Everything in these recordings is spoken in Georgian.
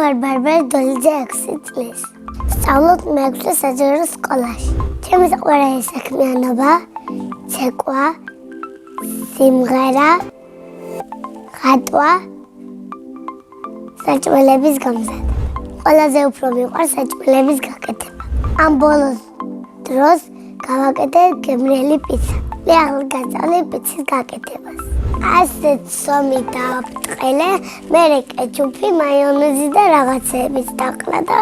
ვარ ბარბარე დოლიძე 6 წლის. სწავლობ მე-6 საჯარო სკოლაში. ჩემი საყვარელი საქმიანობა ცეკვა, სიმღერა, ხატვა, საჭმელების გამზადება. ყველაზე უფრო მიყვარს საჭმელების გაკეთება. ამ ბოლო დროს გავაკეთე გემრიელი პიცა. მე ახლა გასწავლე პიცის გაკეთებას. ასეთ სომი დავაბრწყელე, მერე კეჩუპი, მაიონეზი და რაღაცეების დაკლა და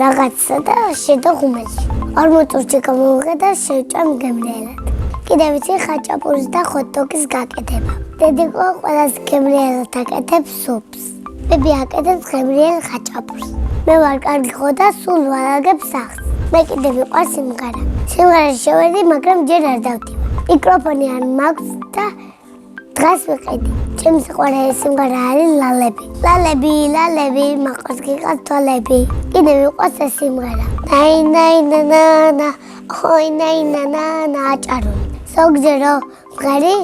რაღაცა და შედაღუმელი. 40 წუთში გამოვიღე და შევჭამ გემრიელად. კიდევ ვიცი ხაჭაპურის და ხოთ-დოგის გაკეთება. დედიკო ყველაზე გემრიელად აკეთებს სუპს. ბები აკეთებს გემრიელ ხაჭაპურს. მე ვარ კარგი ხო და სულ ვარაგებ სახლს. მე კიდევ მიყვარს სიმღერა. სიმღერაში შევედი, მაგრამ ჯერ არ დავდივარ. მიკროფონი არ მაქვს და დღეს ვიყიდი. ჩემი საყვარელი სიმღერა არის ლალები. ლალები, ლალები, მაყავს გიყავს თვალები. კიდევ მიყვარს ეს სიმღერა. ნაინაინანანა, ой ნაინანანა აჭარული. ზოგჯერო მღერი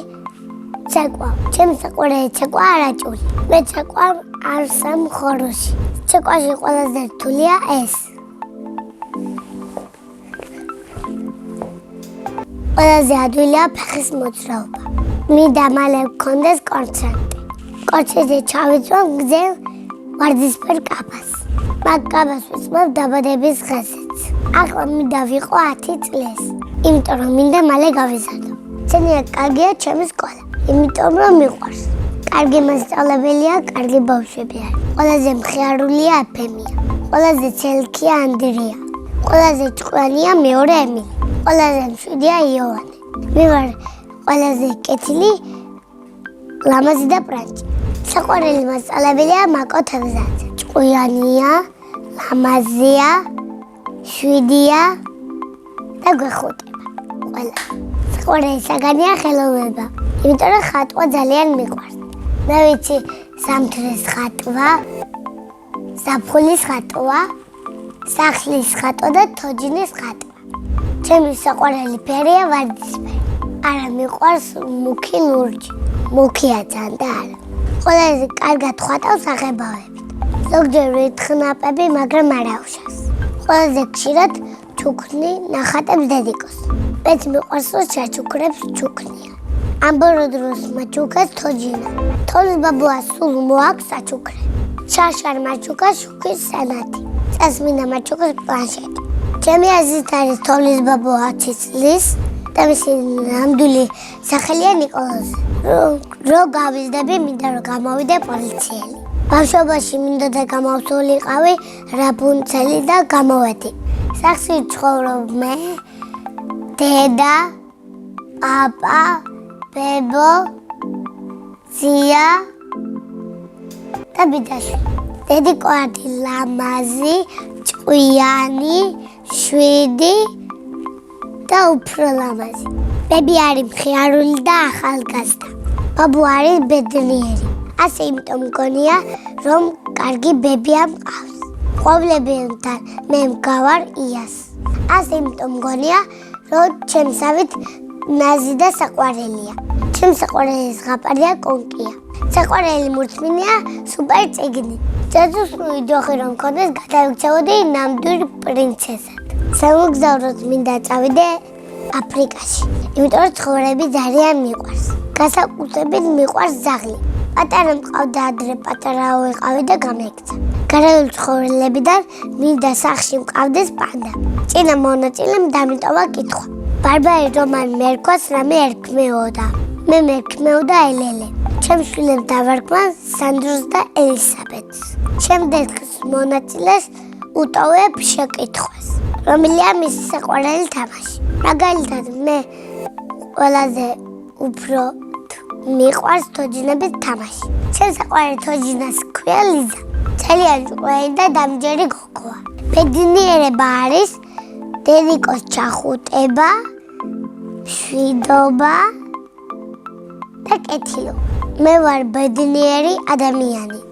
ცეკვა. ჩემი საყვარელი ცეკვა არაჭული. მე ცეკვა არ სამ ხოროში. ცეკვაში ყველაზე რთულია ეს. ყველაზე ადვილია ფეხის მოძრაობა. მინდა მალე გქონდეს კონცერტი. კონცერტზე ჩავიწვევ გრძელ ვარდისფერ კაბას. მაგ კაბას ვისმევ დაბადების დღესაც. ახლა მინდა ვიყო 10 წლის. იმიტომ რომ მინდა მალე გავიზარდო. ძალიან კარგია ჩემი სკოლა. იმიტომ რომ მიყვარს. კარგი მასწავლებელია, კარგი ბავშვები არის. ყველაზე მხიარულია ეფემია. ყველაზე ცელქია ანდრია. ყველაზე ჭკვიანია მეორე ემილი. ყველაზე მშვიდია იოვანე. მე ვარ ყველაზე კეთილი ლამაზი და პრანჭი. საყვარელი მასწავლებელია მაკო თევზაძე. ჭკვიანია, ლამაზია, შვიდია და გვეხუტება ყველა. საყვარელი საგანია ხელოვნება. იმიტომ რომ ხატვა ძალიან მიყვარს. მე ვიცი სამთრის ხატვა, ზაფხულის ხატვა, სახლის ხატვა და თოჯინის ხატვა. ჩემი საყვარელი ფერია ვარდისფერი. არა მიყვარს მუქი ლურჯი. მუქია ძალიან და არა. ყველაზე კარგად ხატავს საღებავებით. ზოგჯერ ვითხნაპები, მაგრამ არა უშავს. ყველაზე ხშირად ჩუქნი ნახატებს დედიკოს. მეც მიყვარს რომ ჩაჩუქრებს ჩუქნია. ამ ბოლო დროს მაჩუქეს თოჯინა. თოლის ბაბუა სულ მოაქვს საჩუქრე. შარშარ მაჩუქას შუქის სანათი. წასმინდა მაჩუქას პლანშეტი. ჩემი აზრით არის თოლის ბაბუა 10 წლის და მისი ნამდვილი სახელია ნიკოლოზი. რო გავიზრდები, მინდა რომ გამოვიდე პოლიციელი. ბავშვობაში მინდოდა გამოვსულიყავი რაპუნცელი და გამოვედი. სახლში ცხოვრობ მე, დედა, პაპა, ბებო, ზია და ბიძაშვილი. დედიკო არის ლამაზი, ჭკვიანი, შვიდი და უფრო ლამაზი. ბები არის მხიარული და ახალგაზრდა. ბაბუ არის ბედნიერი. ასე იმიტომ მგონია, რომ კარგი ბებია მყავს. ყვავლებთან მე მგავარ იას. ასე იმიტომ მგონია, რომ ჩემსავით ნაზი და საყვარელია. ჩემს საყვარელი ზღაპარია კონკია. საყვარელი მურცმინია სუპერ წიგნი. ძაძუსმული ჯოხი რომ მქონდეს, გადავიქცეოდი ნამდვილი პრინცესად. სამოგზაუროდ მინდა წავიდე აფრიკაში. იმიტომ რომ ცხოვრები ძალიან მიყვარს. განსაკუთრებით მიყვარს ძაღლი. პატარა მყავდა ადრე პატარა ვიყავი და გამექცა. გარეული ცხოვრებიდან მინდა სახლში მყავდეს პანდა. წინა მონაწილემ დამიტოვა კითხვა. ბარბარე რომან მერქვას რამე ერქმეოდა. მე მერქმეოდა ელელე. ჩემს შვილებს დავარქვა სანდროს და ელისაბედს. შემდეგ მონაწილეს უტოვებ შეკითხვას. რომელია მისი საყვარელი თამაში. მაგალითად მე ყველაზე უფრო მიყვარს თოჯინების თამაში. ჩემს საყვარელი თოჯინას ქვია ლიზა. ძალიან ჭკვიანი და დამჯერი გოგოა. ბედნიერება არის დედიკოს ჩახუტება, მშვიდობა და კეთილობა. მე ვარ ბედნიერი ადამიანი.